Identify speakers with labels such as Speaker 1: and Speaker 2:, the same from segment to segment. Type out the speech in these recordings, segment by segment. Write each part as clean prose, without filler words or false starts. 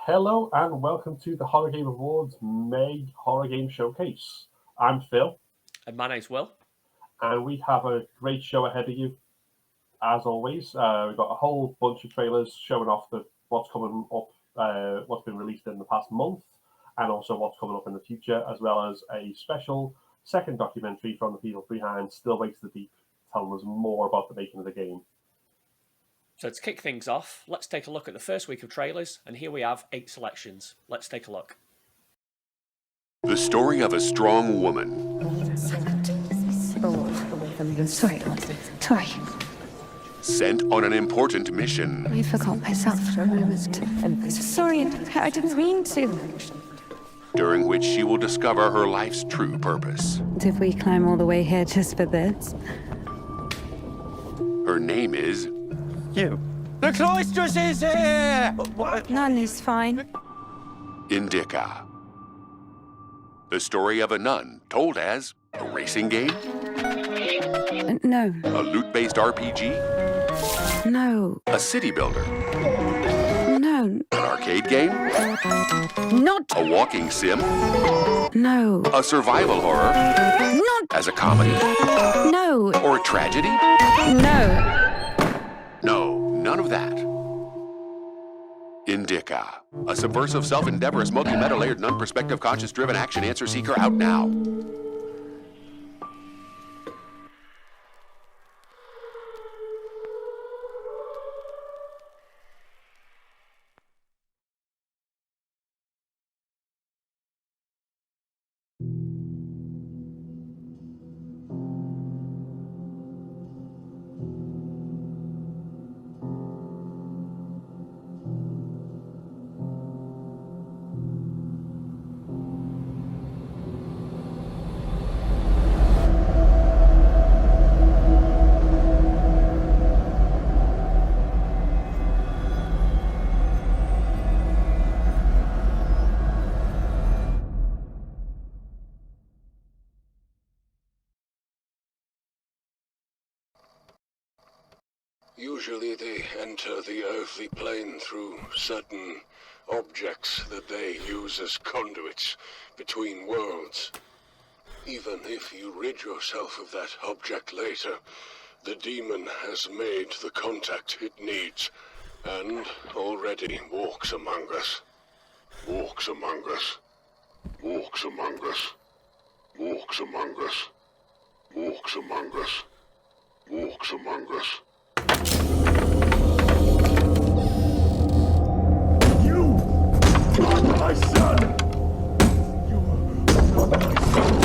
Speaker 1: Hello and welcome to the Horror Game Awards May Horror Game Showcase. I'm Phil.
Speaker 2: And my name's Will.
Speaker 1: And we have a great show ahead of you. As always, we've got a whole bunch of trailers showing off what's coming up, what's been released in the past month, and also what's coming up in the future, as well as a special second documentary from the people behind Still Wakes the Deep, telling us more about the making of the game.
Speaker 2: So to kick things off, let's take a look at the first week of trailers, and here we have 8 selections. Let's take a look.
Speaker 3: The story of a strong woman.
Speaker 4: Sorry.
Speaker 3: Sent on an important mission.
Speaker 4: I forgot myself for a moment. Sorry, I didn't mean to.
Speaker 3: During which she will discover her life's true purpose.
Speaker 4: Did we climb all the way here just for this?
Speaker 3: Her name is...
Speaker 5: You. The cloistress is here!
Speaker 4: None is fine.
Speaker 3: Indica. The story of a nun told as a racing game?
Speaker 4: No.
Speaker 3: A loot-based RPG?
Speaker 4: No.
Speaker 3: A city builder?
Speaker 4: No.
Speaker 3: An arcade game?
Speaker 4: Not.
Speaker 3: A walking sim?
Speaker 4: No.
Speaker 3: A survival horror?
Speaker 4: Not.
Speaker 3: As a comedy?
Speaker 4: No.
Speaker 3: Or a tragedy?
Speaker 4: No.
Speaker 3: No, none of that. Indica. Indica, a subversive, self-endeavorous, multi-meta-layered, non-perspective, conscious-driven action answer seeker out now.
Speaker 6: Usually they enter the earthly plane through certain objects that they use as conduits between worlds. Even if you rid yourself of that object later, the demon has made the contact it needs, and already walks among us. Walks among us. Walks among us. Walks among us. Walks among us. Walks among us.
Speaker 7: You are my son! You are my son!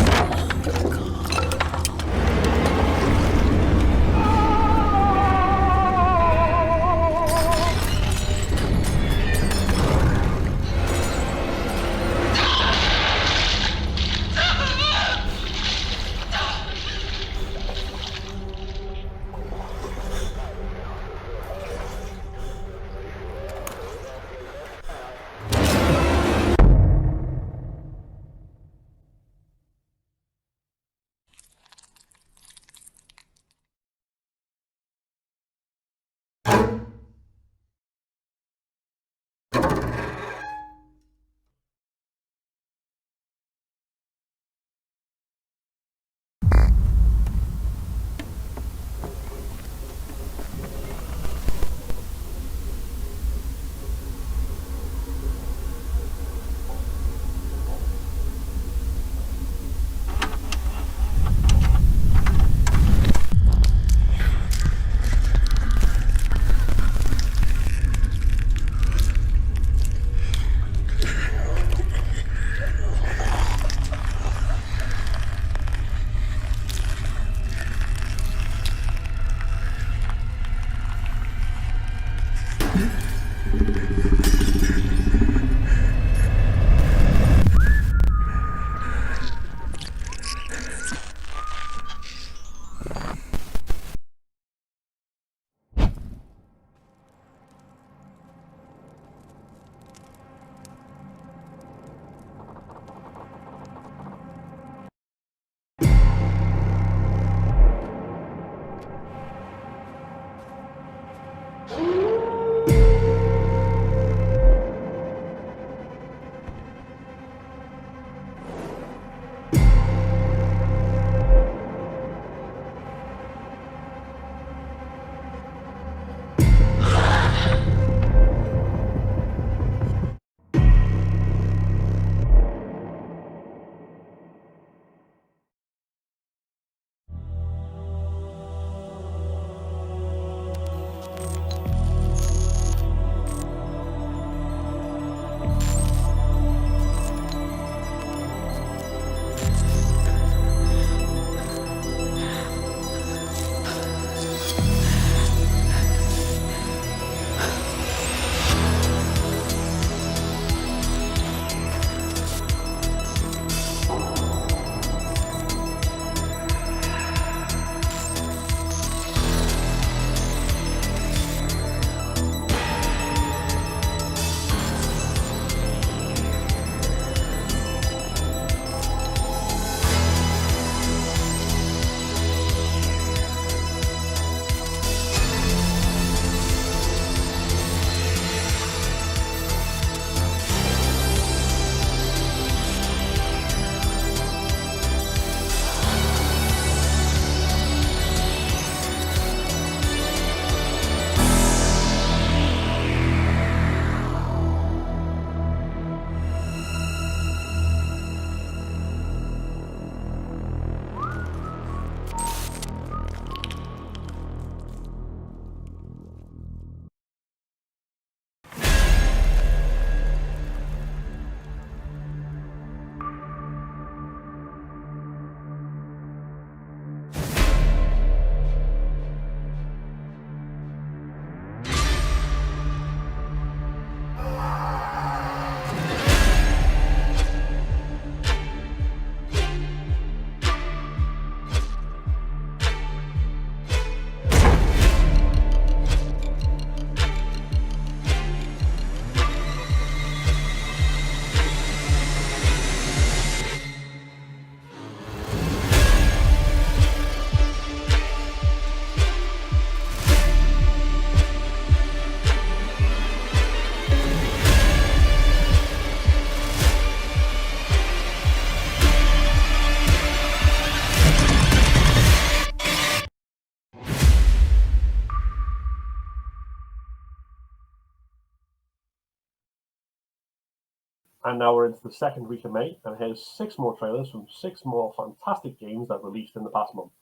Speaker 1: And now we're into the second week of May, and here's 6 more trailers from 6 more fantastic games that released in the past month.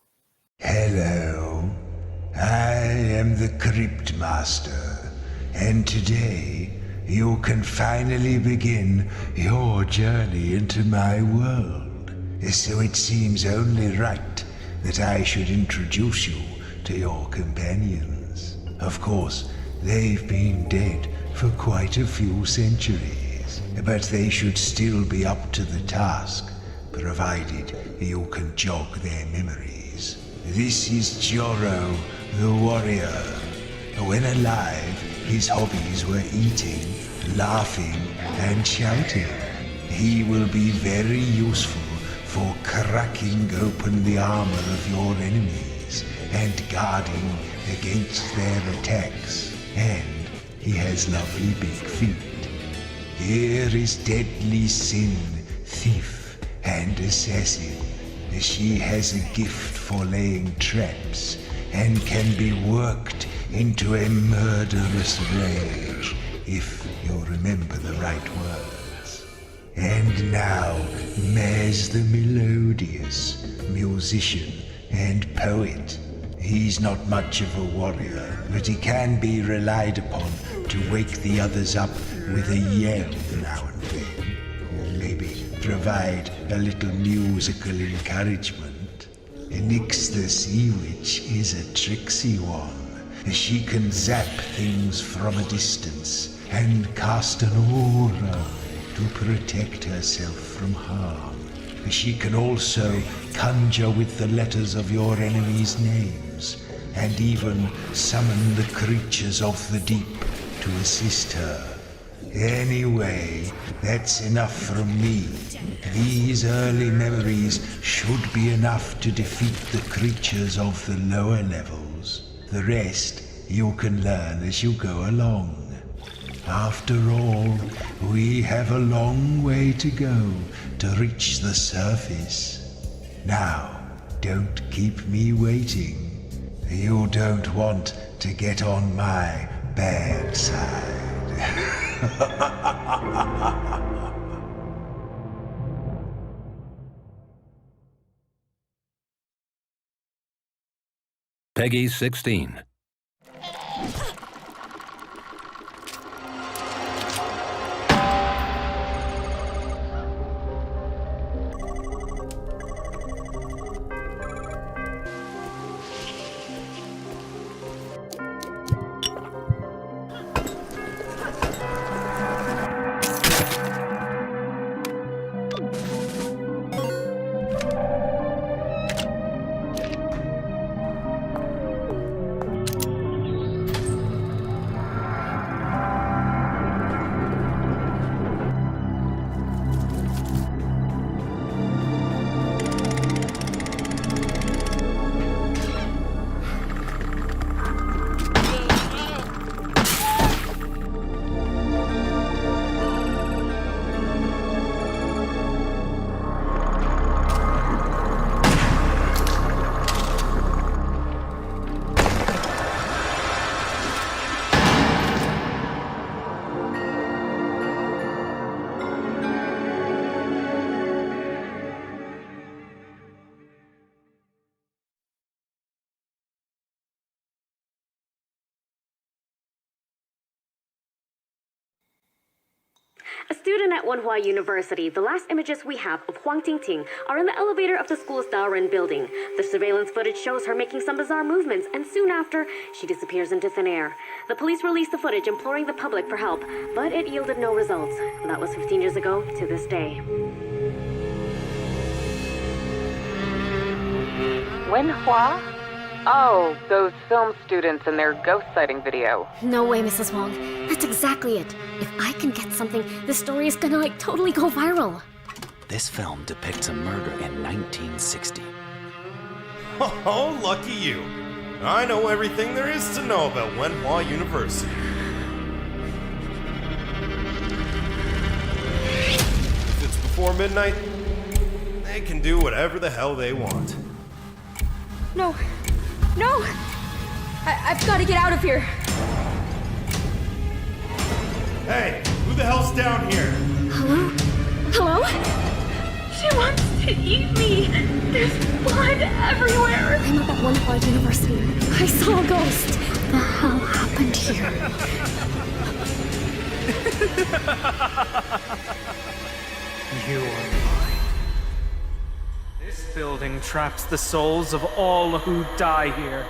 Speaker 8: Hello, I am the Crypt Master, and today you can finally begin your journey into my world. So it seems only right that I should introduce you to your companions. Of course, they've been dead for quite a few centuries, but they should still be up to the task, provided you can jog their memories. This is Joro, the warrior. When alive, his hobbies were eating, laughing, and shouting. He will be very useful for cracking open the armor of your enemies and guarding against their attacks. And he has lovely big feet. Here is Deadly Sin, thief and assassin. She has a gift for laying traps and can be worked into a murderous rage if you remember the right words. And now, Maz the Melodious, musician and poet. He's not much of a warrior, but he can be relied upon to wake the others up with a yell now and then. Maybe provide a little musical encouragement. Nyx the Sea Witch is a tricksy one. She can zap things from a distance and cast an aura to protect herself from harm. She can also conjure with the letters of your enemies' names and even summon the creatures of the deep to assist her. Anyway, that's enough from me. These early memories should be enough to defeat the creatures of the lower levels. The rest you can learn as you go along. After all, we have a long way to go to reach the surface. Now, don't keep me waiting. You don't want to get on my bad side.
Speaker 9: Peggy 16.
Speaker 10: A student at Wenhua University, the last images we have of Huang Tingting are in the elevator of the school's Daoren building. The surveillance footage shows her making some bizarre movements, and soon after, she disappears into thin air. The police released the footage imploring the public for help, but it yielded no results. That was 15 years ago to this day.
Speaker 11: Wenhua? Oh, those film students and their ghost sighting video.
Speaker 10: No way, Mrs. Wong. That's exactly it. If I can get something, this story is gonna, totally go viral.
Speaker 12: This film depicts a murder in 1960.
Speaker 13: Oh, lucky you. I know everything there is to know about Wenhua University. If it's before midnight, they can do whatever the hell they want.
Speaker 4: No! No! I've got to get out of here!
Speaker 13: Hey, who the hell's down here?
Speaker 14: Hello? Hello? She wants to eat me! There's blood everywhere! I'm up at Wonhua University. I saw a ghost. What the hell happened here?
Speaker 15: You are mine. This building traps the souls of all who die here.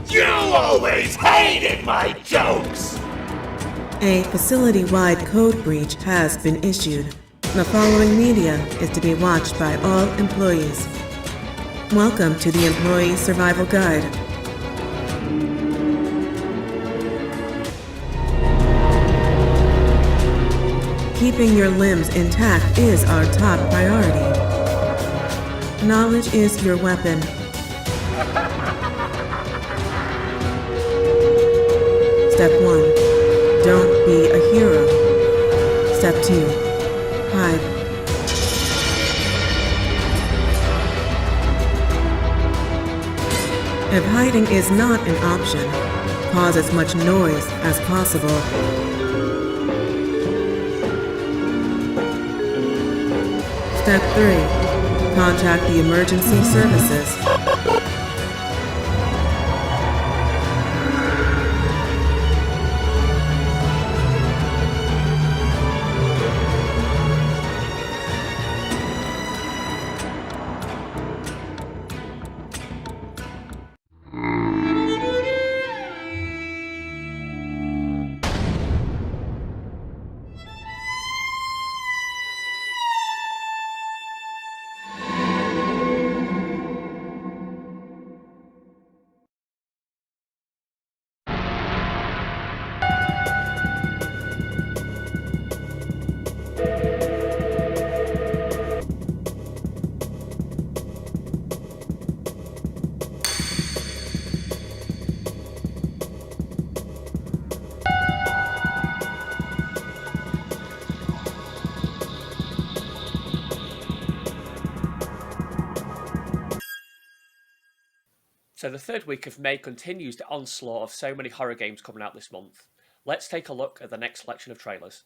Speaker 7: You always hated my jokes!
Speaker 16: A facility-wide code breach has been issued. The following media is to be watched by all employees. Welcome to the Employee Survival Guide. Keeping your limbs intact is our top priority. Knowledge is your weapon. Step 1. Don't be a hero. Step 2. Hide. If hiding is not an option, cause as much noise as possible. Step 3. Contact the emergency services.
Speaker 2: So the third week of May continues the onslaught of so many horror games coming out this month. Let's take a look at the next selection of trailers.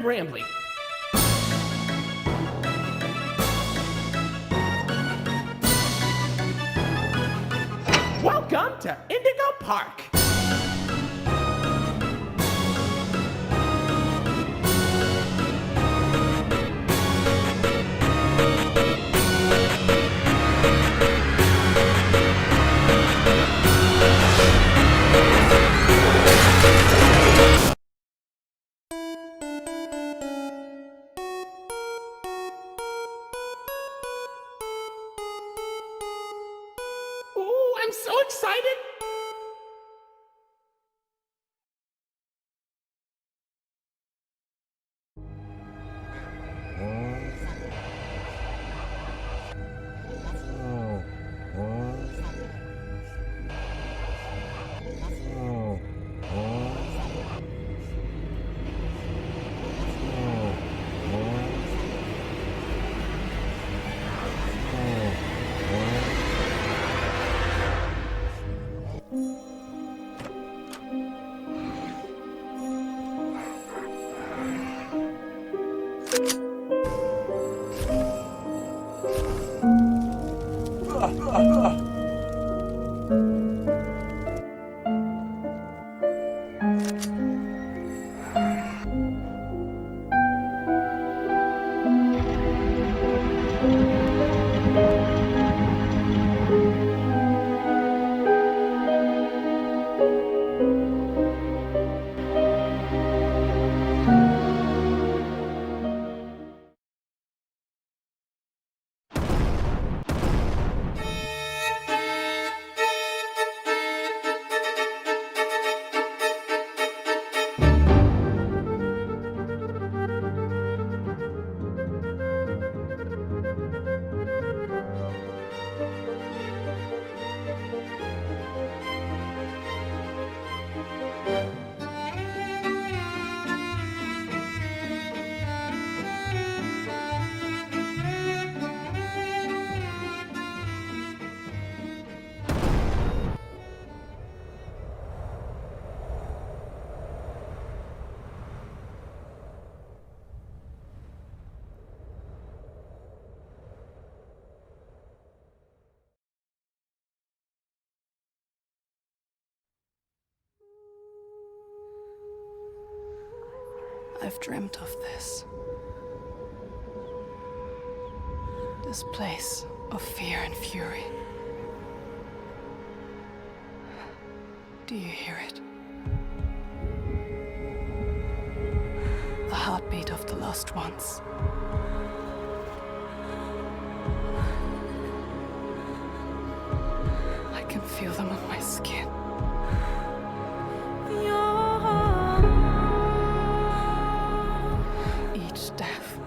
Speaker 17: rambling. Welcome to Indigo Park. Ooh, I'm so excited.
Speaker 18: I've dreamt of this. This place of fear and fury. Do you hear it? The heartbeat of the lost ones. I can feel them on my skin. Each death,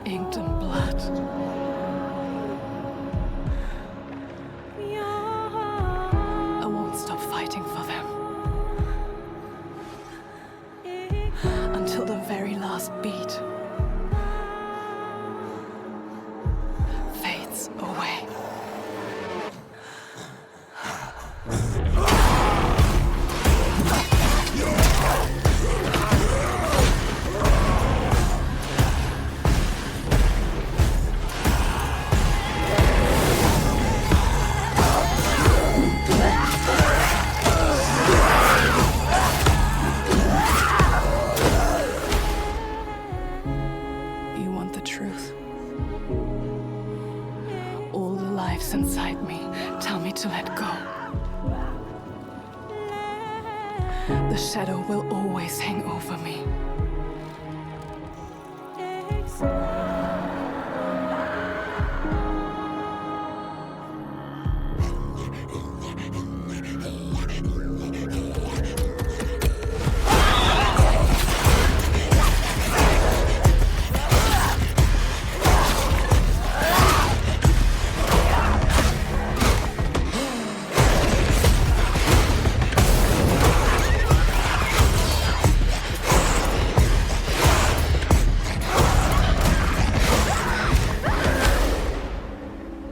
Speaker 18: inked in blood. I won't stop fighting for them. Until the very last beat fades away. You want the truth? All the lives inside me tell me to let go. The shadow will always hang over me.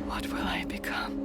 Speaker 18: What will I become?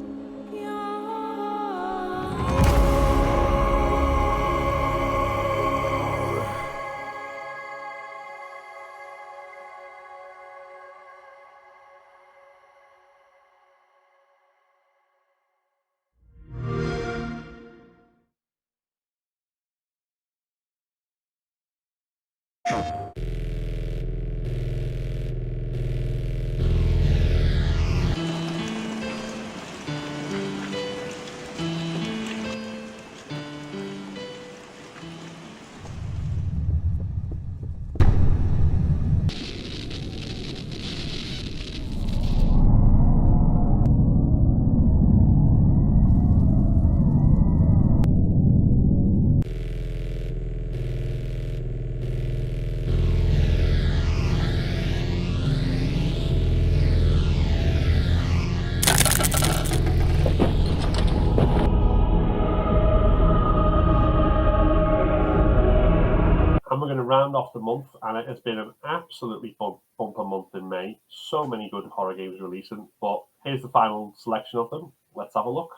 Speaker 1: And we're going to round off the month, and it has been an absolutely bumper month in May. So many good horror games releasing, but here's the final selection of them. Let's have a look.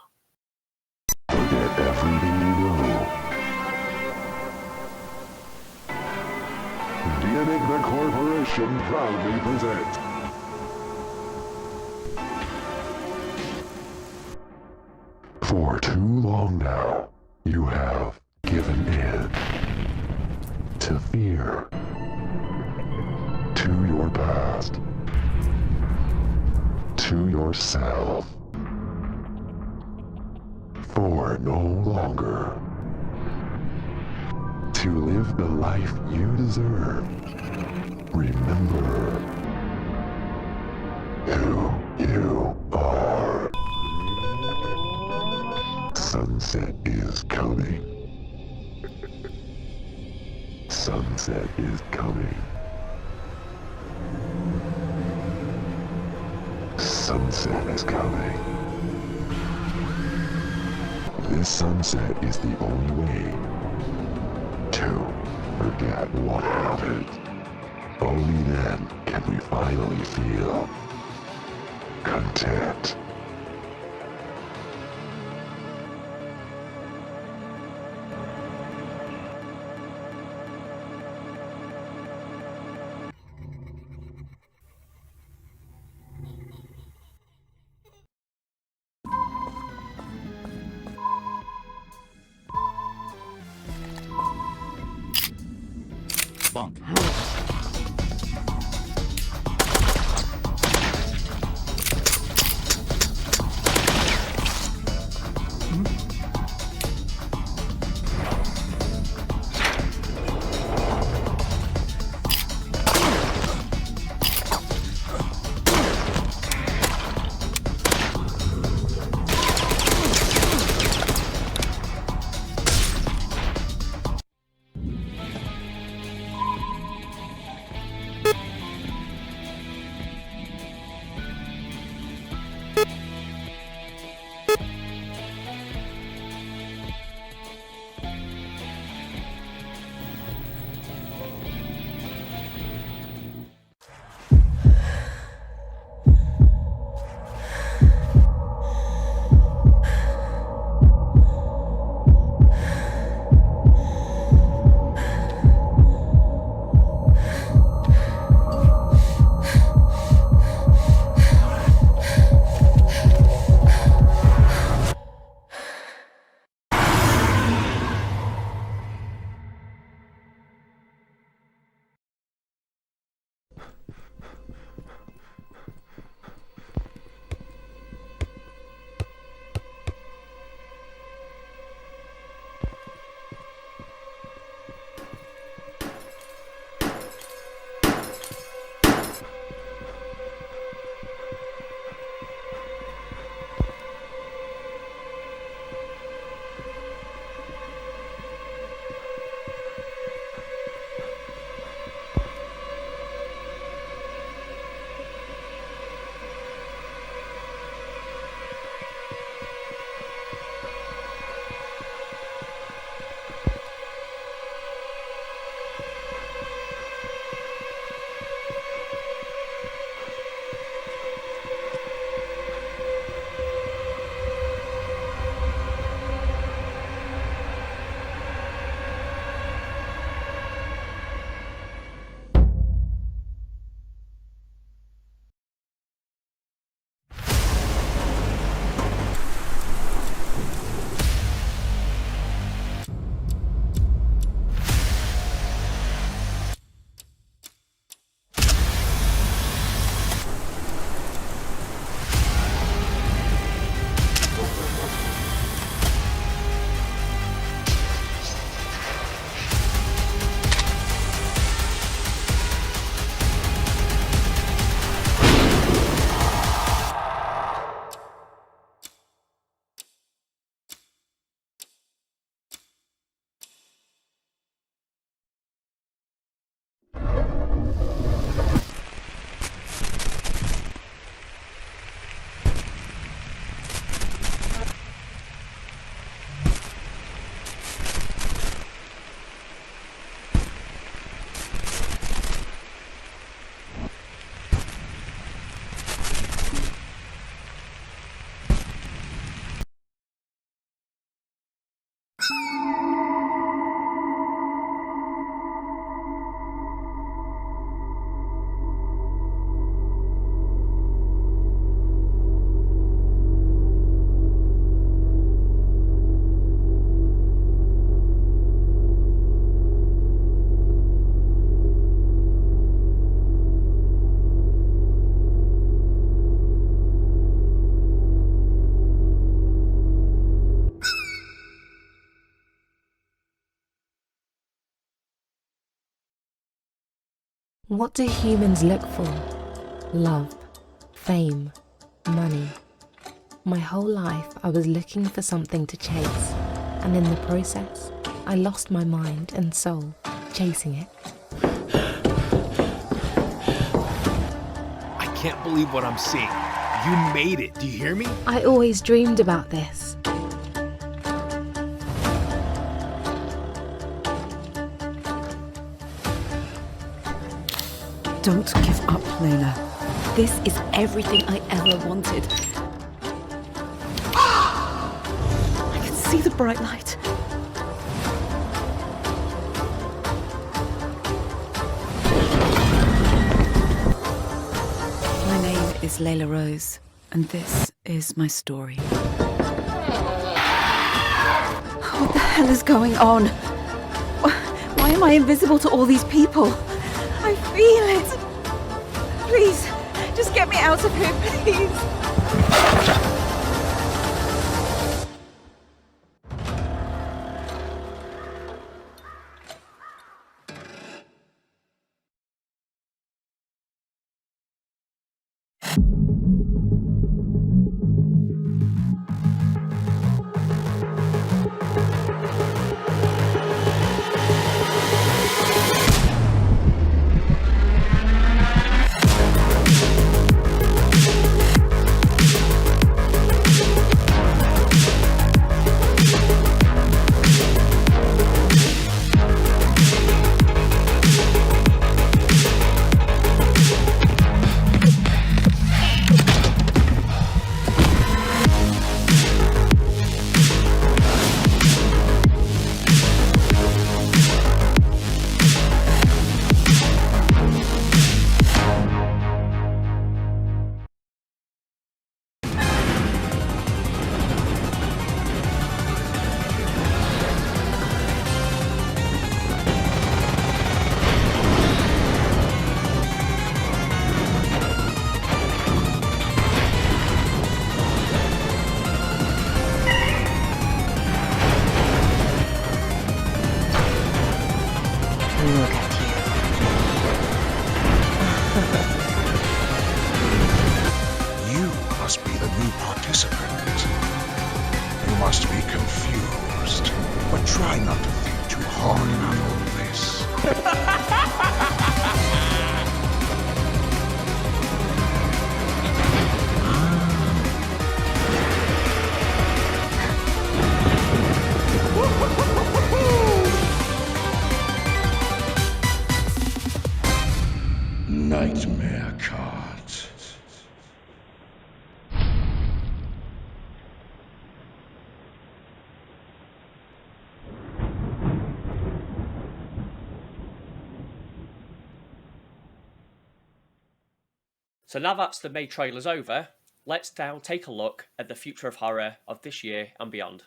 Speaker 19: Forget everything you know. Enigma Corporation proudly presents For too long now, you have given in to fear, to your past, to yourself. For no longer to live the life you deserve. Remember who you are. Sunset is coming. Sunset is coming. Sunset is coming. This sunset is the only way to forget what happened. Only then can we finally feel content.
Speaker 12: Bunk.
Speaker 20: What do humans look for? Love, fame, money. My whole life I was looking for something to chase, and in the process, I lost my mind and soul chasing it.
Speaker 5: I can't believe what I'm seeing. You made it, do you hear me?
Speaker 20: I always dreamed about this.
Speaker 21: Don't give up, Layla. This is everything I ever wanted. I can see the bright light. My name is Layla Rose, and this is my story. What the hell is going on? Why am I invisible to all these people? I feel it. Please, just get me out of here, please. Look at you.
Speaker 22: You must be the new participant. You must be confused, but try not to think too hard about all this. Nightmare cards.
Speaker 2: So now that's the May trailers over, let's now take a look at the future of horror of this year and beyond.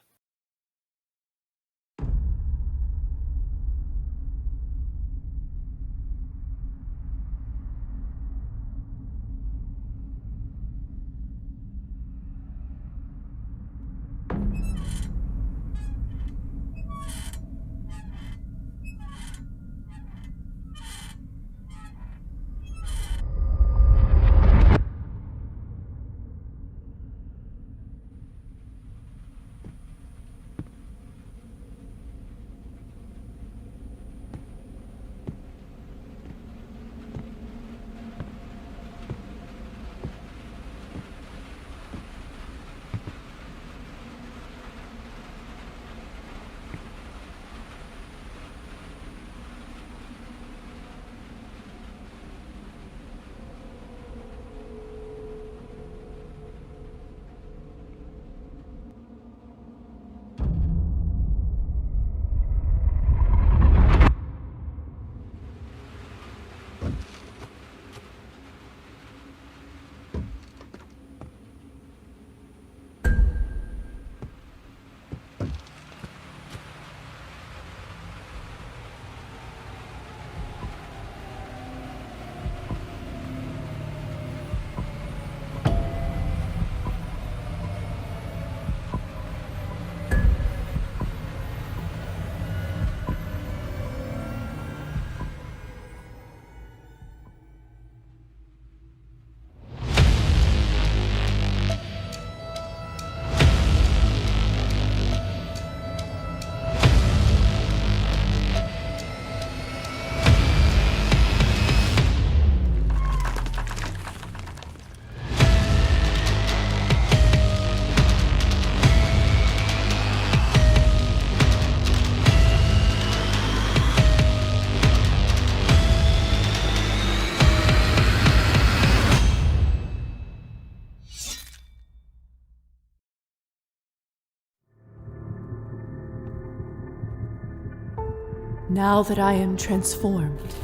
Speaker 18: Now that I am transformed,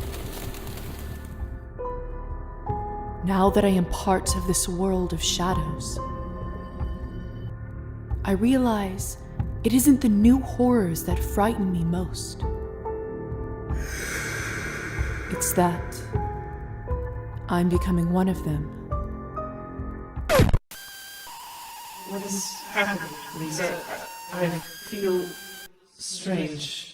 Speaker 18: now that I am part of this world of shadows, I realize it isn't the new horrors that frighten me most. It's that I'm becoming one of them.
Speaker 3: What is happening, Lisa? I feel strange.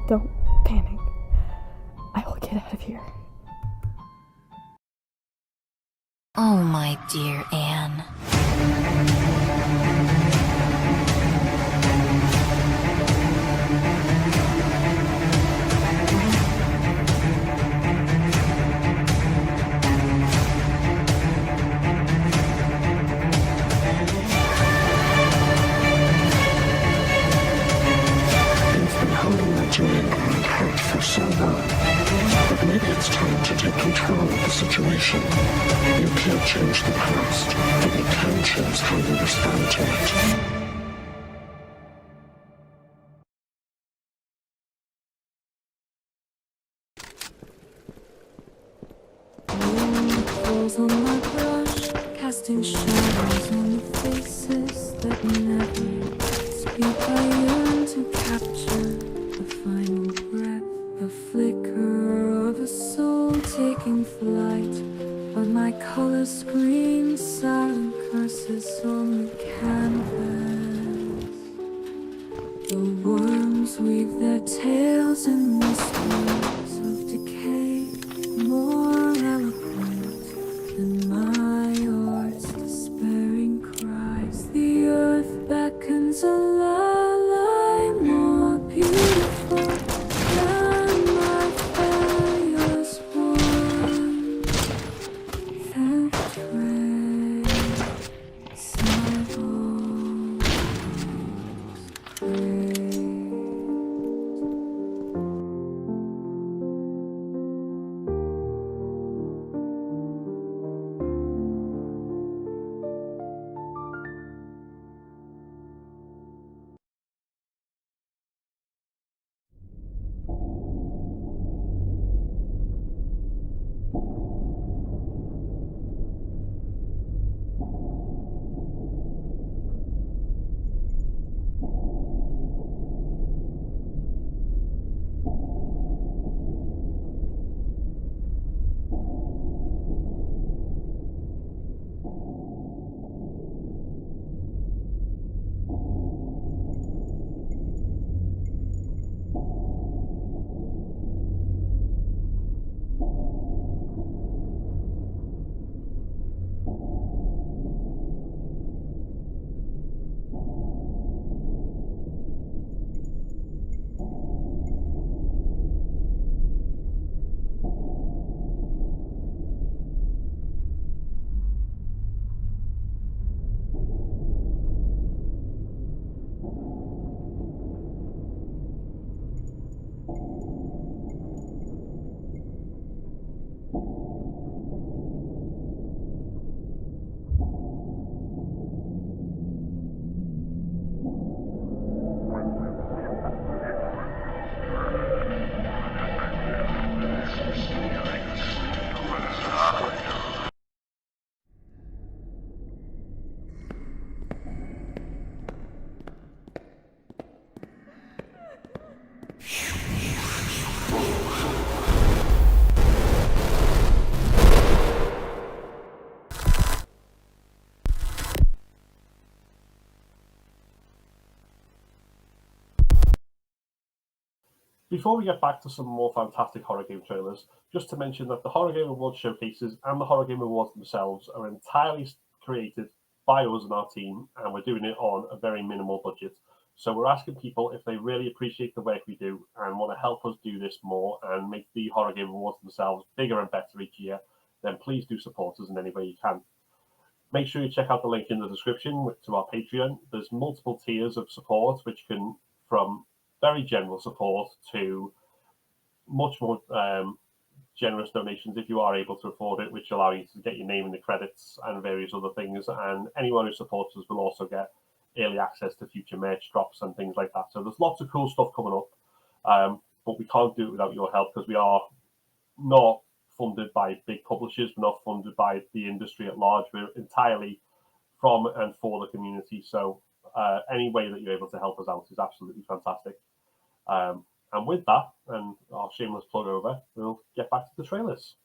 Speaker 18: Don't panic. I will get out of here.
Speaker 6: Oh, my dear Anne.
Speaker 19: For so long. But maybe it's time to take control of the situation. You can't change the past, but you can choose how you respond to it.
Speaker 14: Falls on my brush, casting shadows on the faces that never speak. I yearn to capture the final breath, the flicker of a soul taking flight. But my color screams silent curses on the canvas. The worms weave their tails in whispers of decay, more eloquent than my art's despairing cries. The earth beckons a lullaby more beautiful than my failures were. That trace I've always craved.
Speaker 1: Before we get back to some more fantastic horror game trailers, just to mention that the Horror Game Awards showcases and the Horror Game Awards themselves are entirely created by us and our team, and we're doing it on a very minimal budget. So we're asking people if they really appreciate the work we do and want to help us do this more and make the Horror Game Awards themselves bigger and better each year, then please do support us in any way you can. Make sure you check out the link in the description to our Patreon. There's multiple tiers of support, which can from very general support to much more generous donations if you are able to afford it, which allow you to get your name in the credits and various other things. And anyone who supports us will also get early access to future merch drops and things like that. So there's lots of cool stuff coming up, but we can't do it without your help because we are not funded by big publishers. We're not funded by the industry at large. We're entirely from and for the community. So any way that you're able to help us out is absolutely fantastic. And with that, and our shameless plug over, we'll get back to the trailers.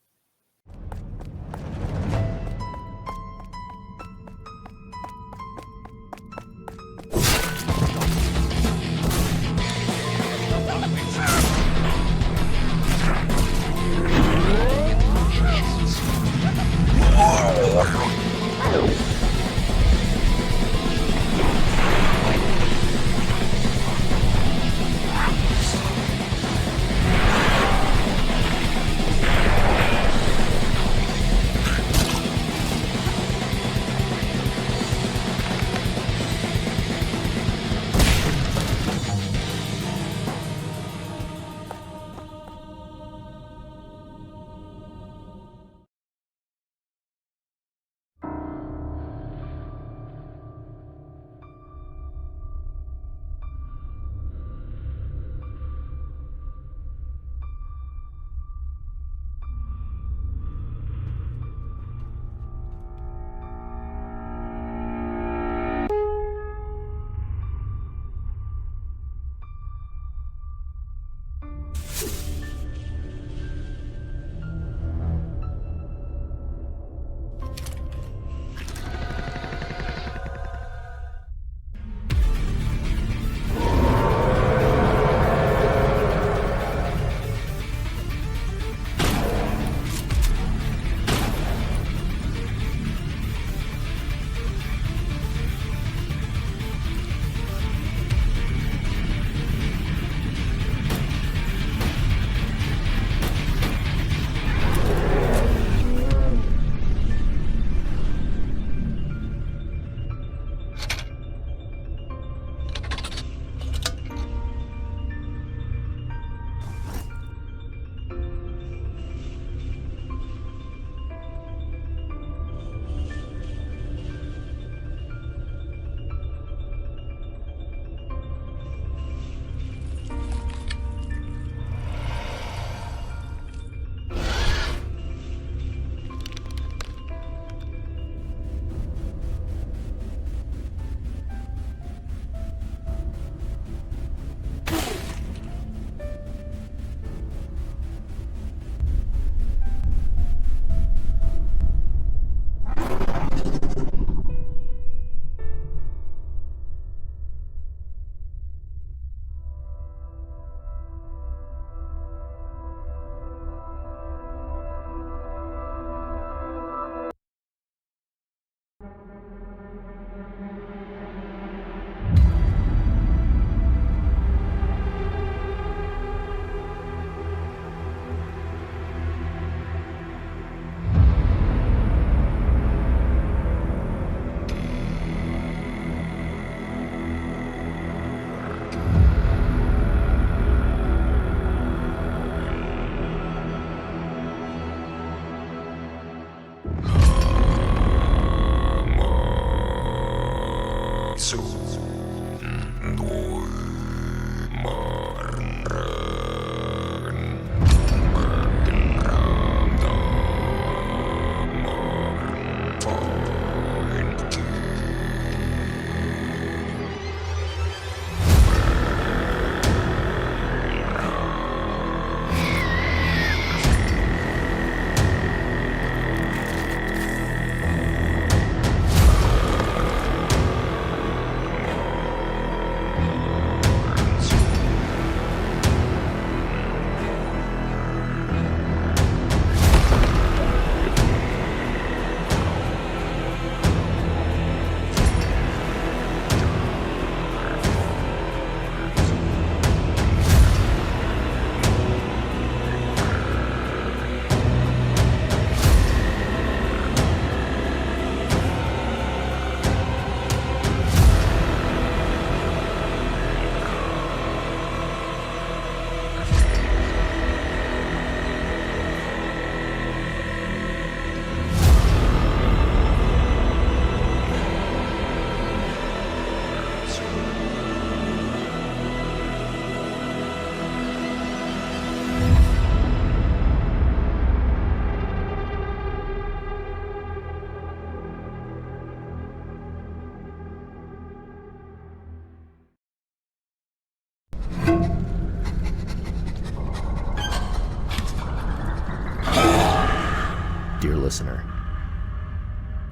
Speaker 8: Listener,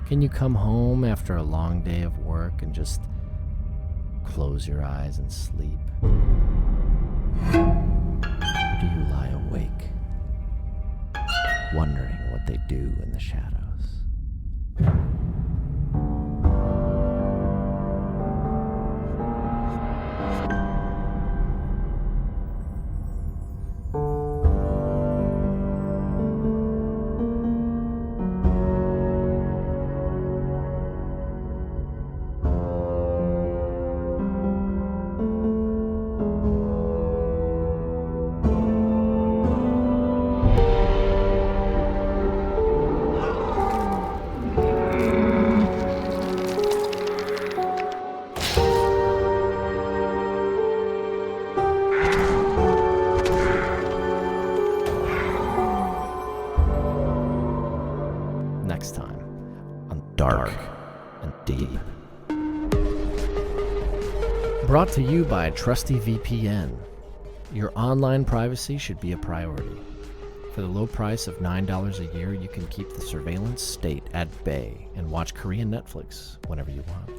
Speaker 8: can you come home after a long day of work and just close your eyes and sleep? Or do you lie awake, wondering what they do in the shadows? Next time on Dark and Deep. Brought to you by Trusty VPN. Your online privacy should be a priority. For the low price of $9 a year, you can keep the surveillance state at bay and watch Korean Netflix whenever you want.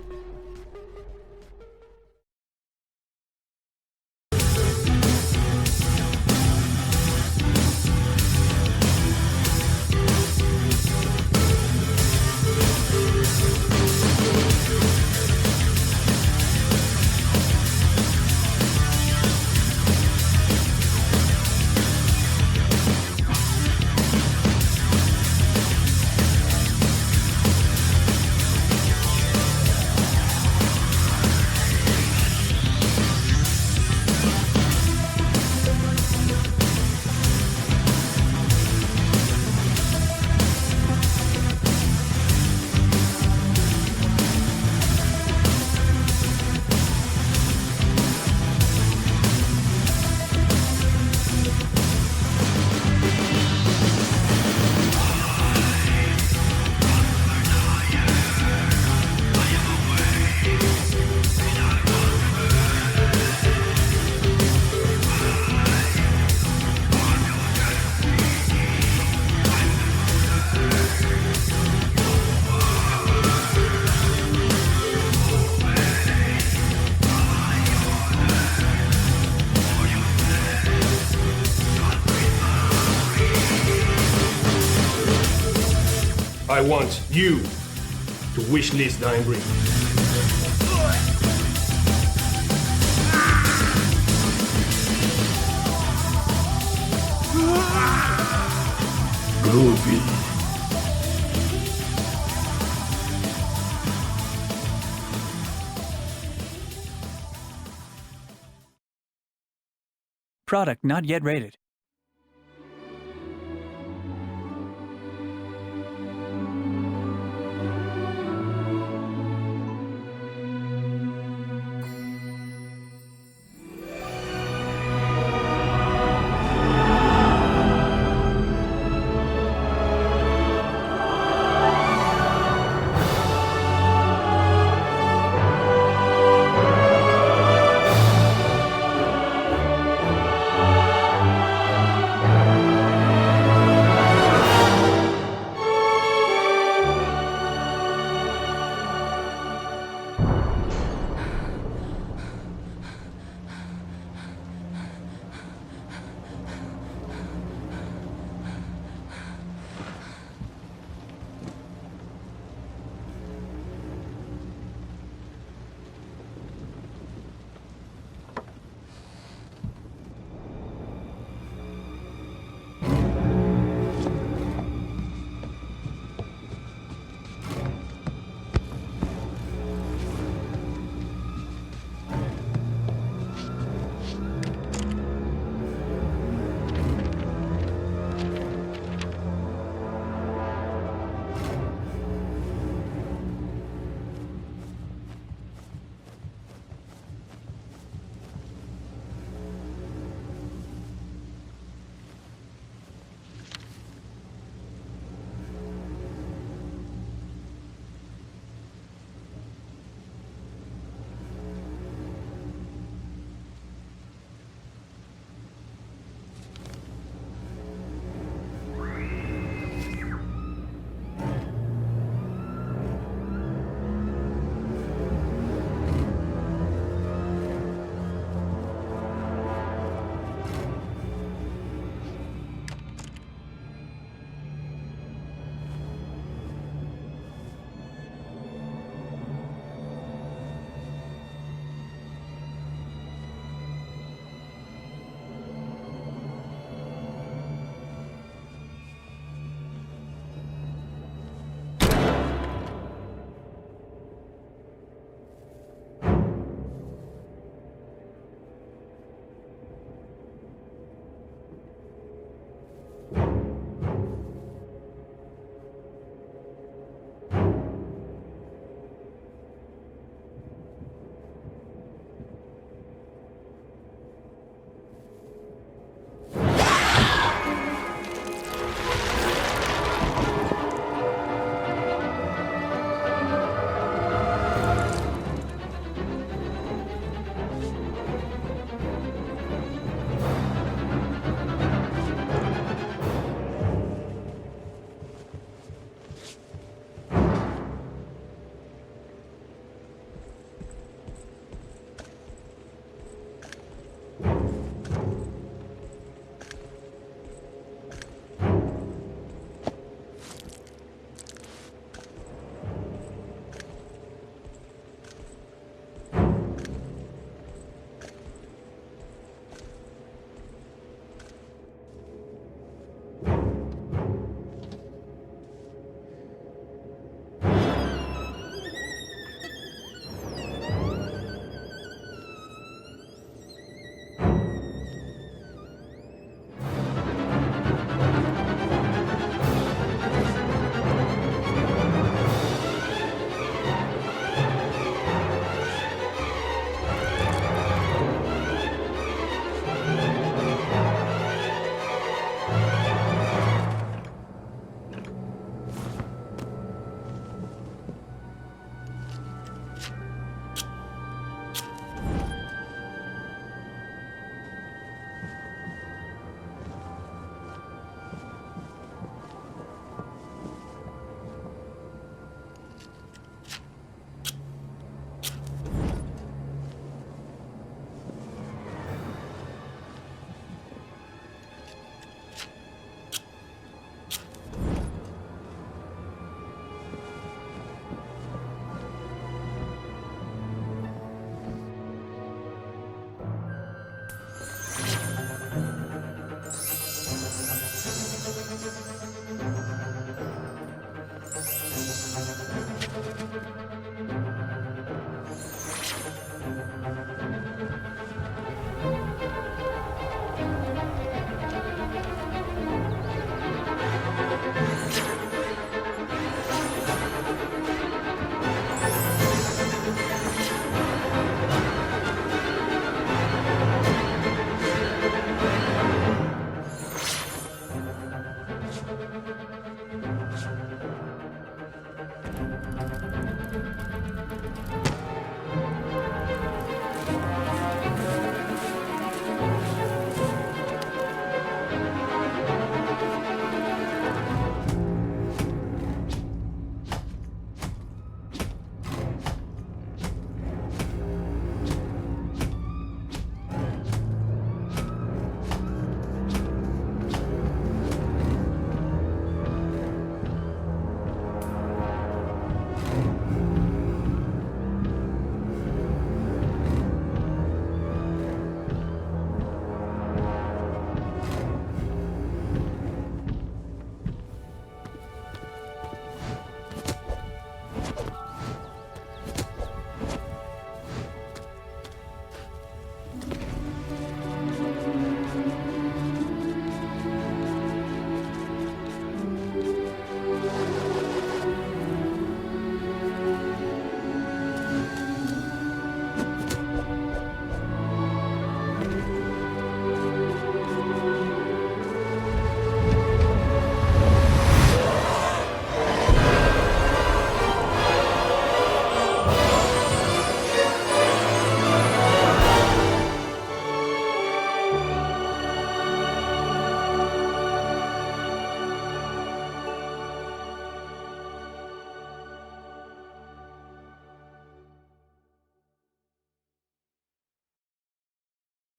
Speaker 9: I want you to wishlist Dying Breed. Groovy.
Speaker 23: Product not yet rated.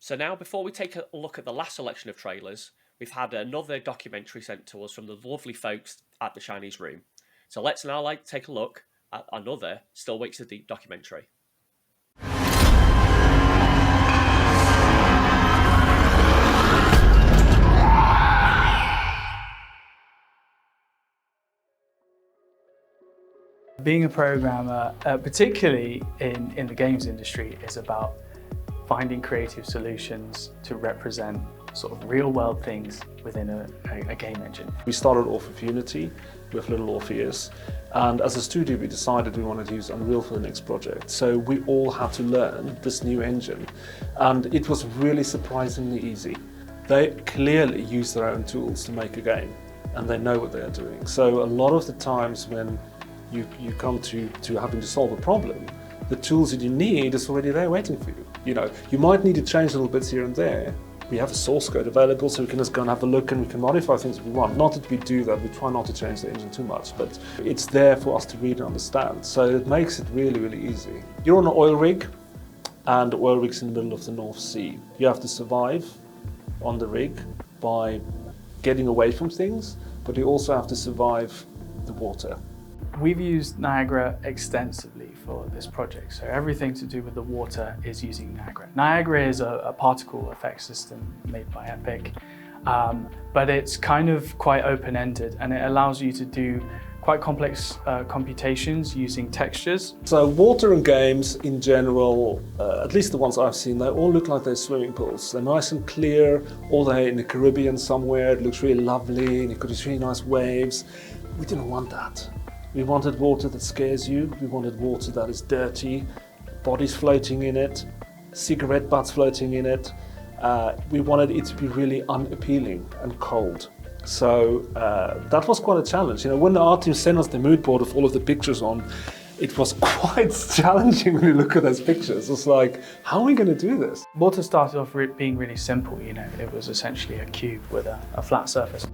Speaker 2: So now, before we take a look at the last selection of trailers, we've had another documentary sent to us from the lovely folks at the Chinese Room. So let's now take a look at another Still Wakes the Deep documentary.
Speaker 4: Being a programmer, particularly in the games industry, is about finding creative solutions to represent sort of real-world things within a game engine.
Speaker 10: We started off with Unity, with Little Orpheus, and as a studio we decided we wanted to use Unreal for the next project. So we all had to learn this new engine, and it was really surprisingly easy. They clearly use their own tools to make a game, and they know what they are doing. So a lot of the times when you come to having to solve a problem, the tools that you need is already there waiting for you. You know, you might need to change little bits here and there. We have a source code available, so we can just go and have a look and we can modify things if we want. Not that we do that, we try not to change the engine too much, but it's there for us to read and understand. So it makes it really, really easy. You're on an oil rig, and the oil rig's in the middle of the North Sea. You have to survive on the rig by getting away from things, but you also have to survive the water.
Speaker 4: We've used Niagara extensively for this project, so everything to do with the water is using Niagara. Niagara is a particle effect system made by Epic, but it's kind of quite open-ended, and it allows you to do quite complex computations using textures.
Speaker 10: So water and games in general, at least the ones I've seen, they all look like they're swimming pools. They're nice and clear, or they're in the Caribbean somewhere, it looks really lovely, and you've got these really nice waves. We didn't want that. We wanted water that scares you, we wanted water that is dirty, bodies floating in it, cigarette butts floating in it. We wanted it to be really unappealing and cold. So that was quite a challenge. You know, when the art team sent us the mood board with all of the pictures on, it was quite challenging when you look at those pictures. It's like, how are we going to do this?
Speaker 4: Water started off being really simple, you know, it was essentially a cube with a flat surface.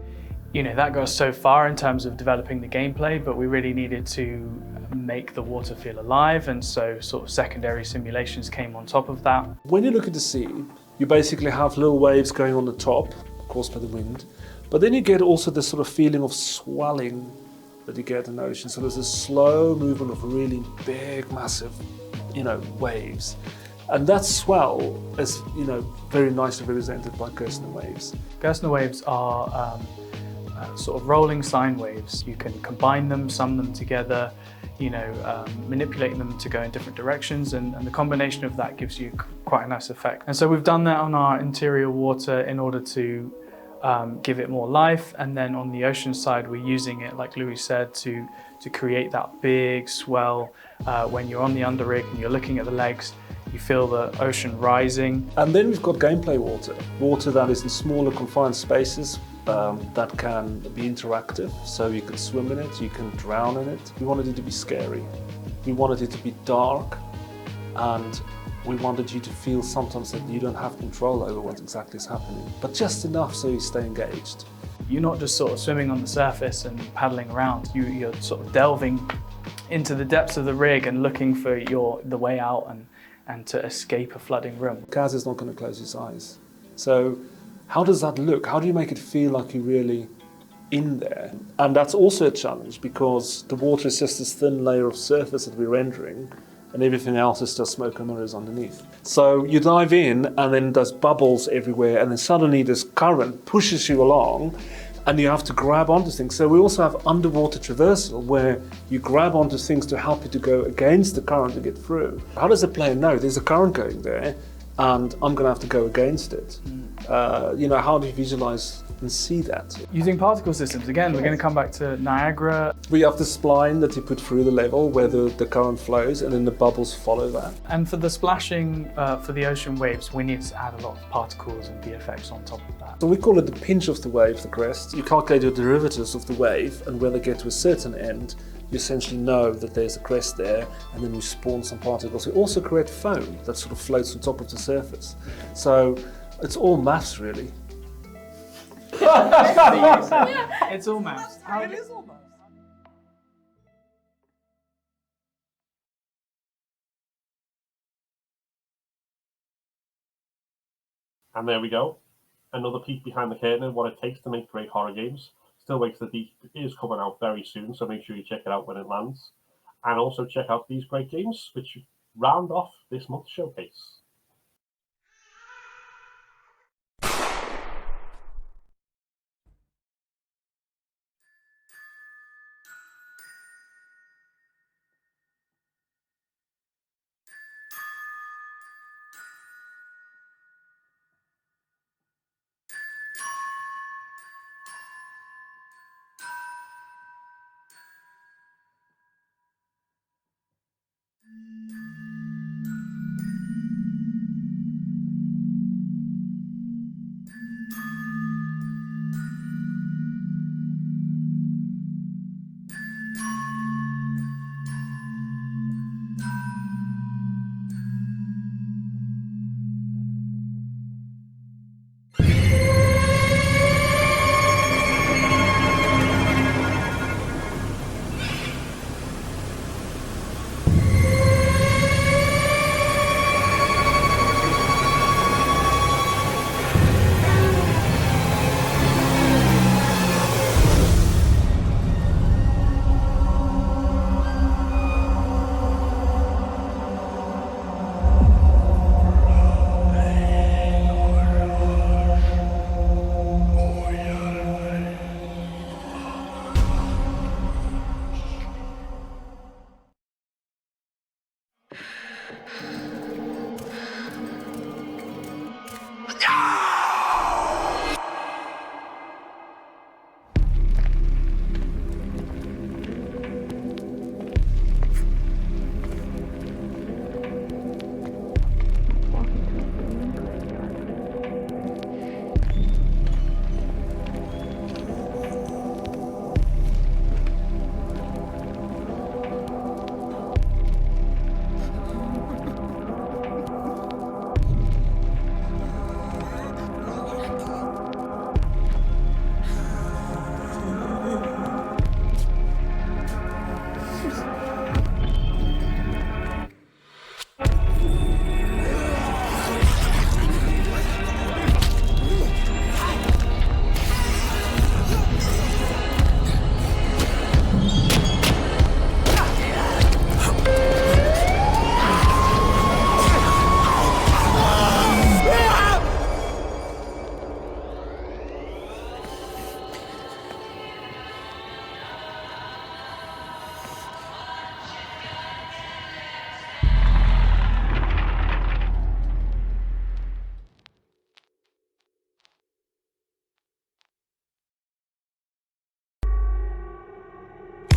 Speaker 4: You know, that goes so far in terms of developing the gameplay, but we really needed to make the water feel alive, and so sort of secondary simulations came on top of that.
Speaker 10: When you look at the sea, you basically have little waves going on the top, caused by the wind, but then you get also this sort of feeling of swelling that you get in the ocean. So there's this slow movement of really big, massive, you know, waves. And that swell is, you know, very nicely represented by Gerstner waves.
Speaker 4: Gerstner waves are sort of rolling sine waves. You can combine them, sum them together, you know, manipulate them to go in different directions, and the combination of that gives you quite a nice effect. And so we've done that on our interior water in order to give it more life, and then on the ocean side we're using it, like Louis said, to create that big swell. When you're on the underrig and you're looking at the legs, you feel the ocean rising.
Speaker 10: And then we've got gameplay water. Water that is in smaller confined spaces, that can be interactive, so you can swim in it, you can drown in it. We wanted it to be scary. We wanted it to be dark, and we wanted you to feel sometimes that you don't have control over what exactly is happening, but just enough so you stay engaged.
Speaker 4: You're not just sort of swimming on the surface and paddling around, you're sort of delving into the depths of the rig and looking for the way out and to escape a flooding room.
Speaker 10: Kaz is not going to close his eyes. So how does that look? How do you make it feel like you're really in there? And that's also a challenge, because the water is just this thin layer of surface that we're rendering, and everything else is just smoke and mirrors underneath. So you dive in, and then there's bubbles everywhere, and then suddenly this current pushes you along, and you have to grab onto things. So we also have underwater traversal, where you grab onto things to help you to go against the current to get through. How does the player know there's a current going there, and I'm going to have to go against it? You know, how do you visualize and see that?
Speaker 4: Using particle systems, again, we're going to come back to Niagara.
Speaker 10: We have the spline that you put through the level where the current flows, and then the bubbles follow that.
Speaker 4: And for the splashing, for the ocean waves, we need to add a lot of particles and VFX on top of that.
Speaker 10: So we call it the pinch of the wave, the crest. You calculate your derivatives of the wave, and when they get to a certain end, you essentially know that there's a crest there, and then you spawn some particles. We also create foam that sort of floats on top of the surface. So it's all maths, really.
Speaker 4: It's all maths.
Speaker 3: It is all maths.
Speaker 1: And there we go. Another peek behind the curtain of what it takes to make great horror games. Still Wakes the Deep is coming out very soon, so make sure you check it out when it lands. And also check out these great games, which round off this month's showcase.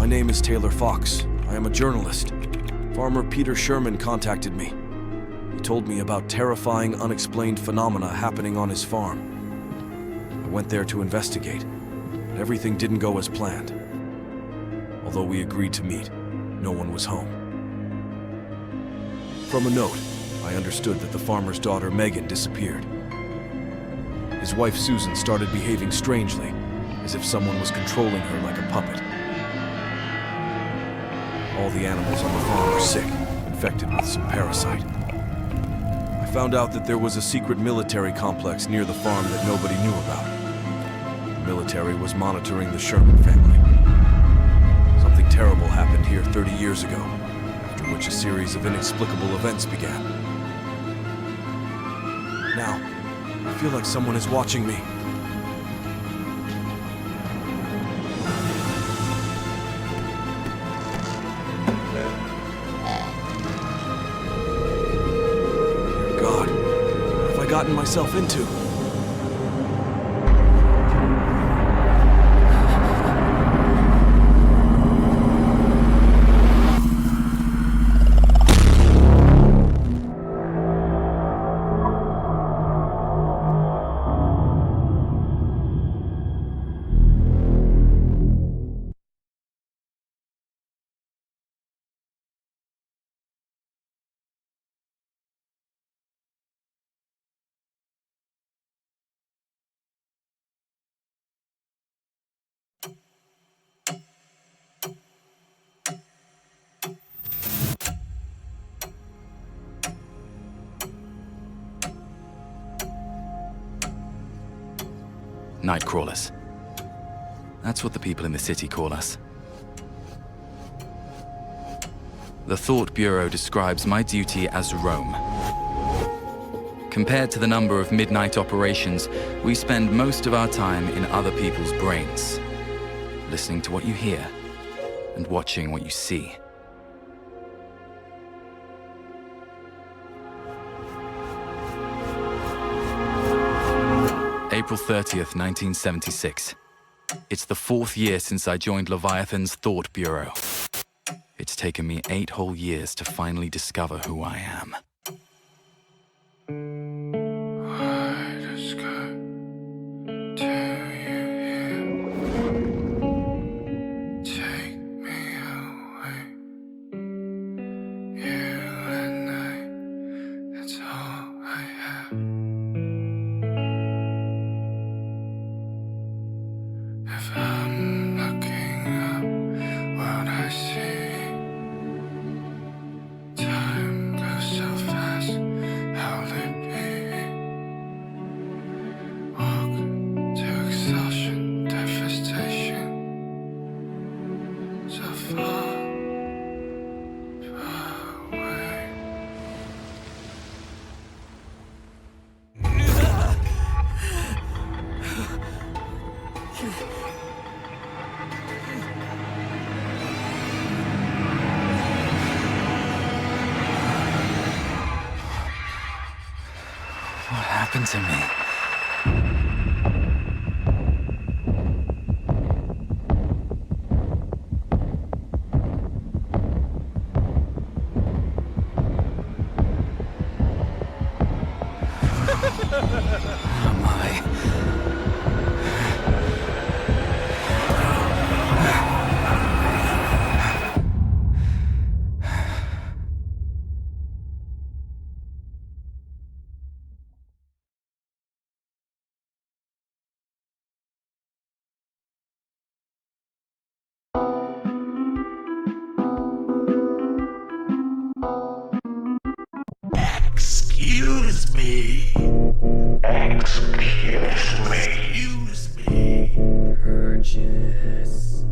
Speaker 11: My name is Taylor Fox. I am a journalist. Farmer Peter Sherman contacted me. He told me about terrifying, unexplained phenomena happening on his farm. I went there to investigate, but everything didn't go as planned. Although we agreed to meet, no one was home. From a note, I understood that the farmer's daughter Megan disappeared. His wife Susan started behaving strangely, as if someone was controlling her like a puppet. All the animals on the farm are sick, infected with some parasite. I found out that there was a secret military complex near the farm that nobody knew about. The military was monitoring the Sherman family. Something terrible happened here 30 years ago, after which a series of inexplicable events began. Now, I feel like someone is watching me. Gotten myself into.
Speaker 12: Nightcrawlers. That's what the people in the city call us. The Thought Bureau describes my duty as roam. Compared to the number of midnight operations, we spend most of our time in other people's brains, listening to what you hear and watching what you see. April 30th, 1976. It's the 4th year since I joined Leviathan's Thought Bureau. It's taken me 8 whole years to finally discover who I am. What happened to me?
Speaker 22: Excuse me.
Speaker 12: Purchase.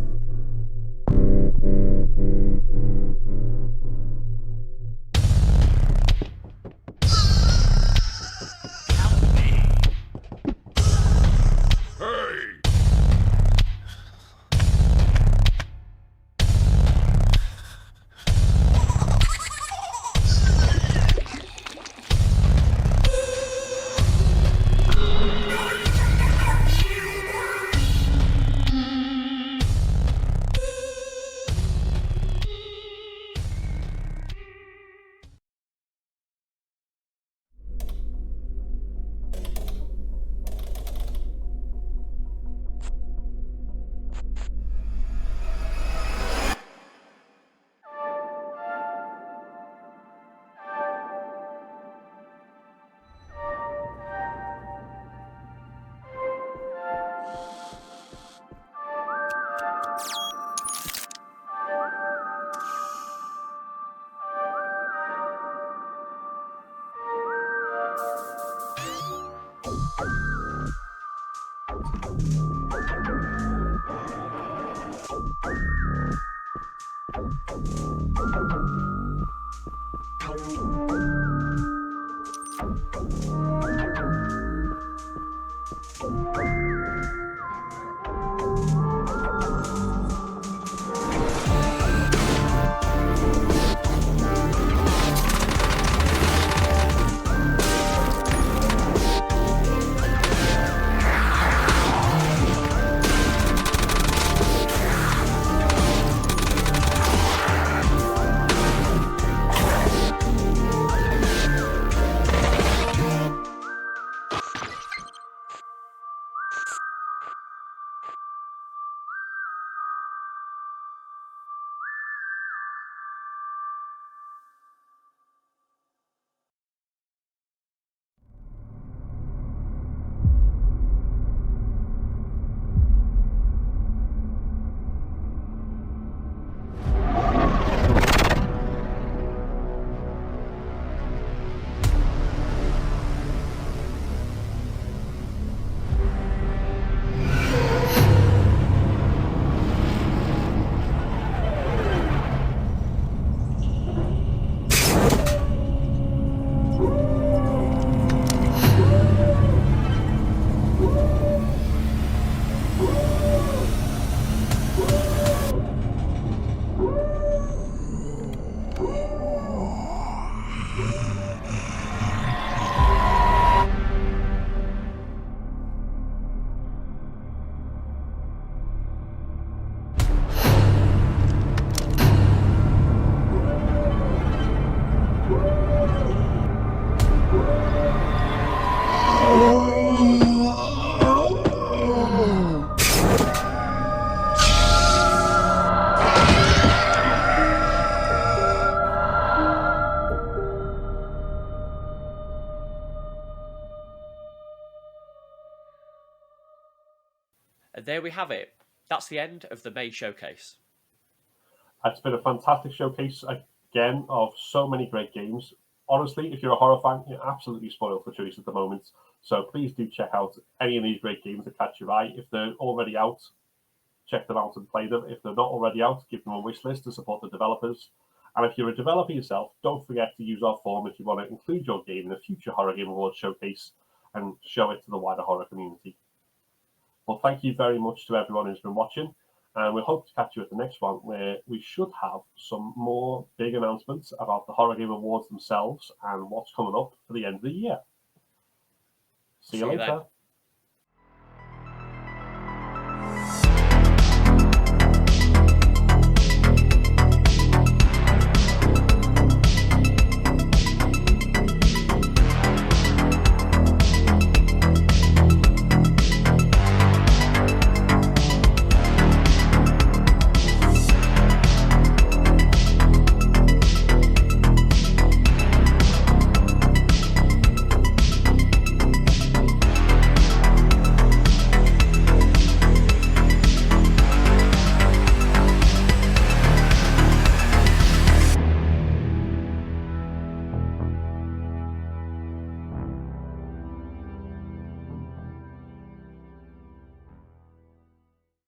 Speaker 2: there we have it. That's the end of the May showcase.
Speaker 1: It's been a fantastic showcase again of so many great games. Honestly, if you're a horror fan, you're absolutely spoiled for choice at the moment. So please do check out any of these great games that catch your eye. If they're already out, check them out and play them. If they're not already out, give them a wish list to support the developers. And if you're a developer yourself, don't forget to use our form if you want to include your game in a future Horror Game Awards showcase and show it to the wider horror community. Well, thank you very much to everyone who's been watching, and we hope to catch you at the next one, where we should have some more big announcements about the Horror Game Awards themselves and what's coming up for the end of the year. See you later.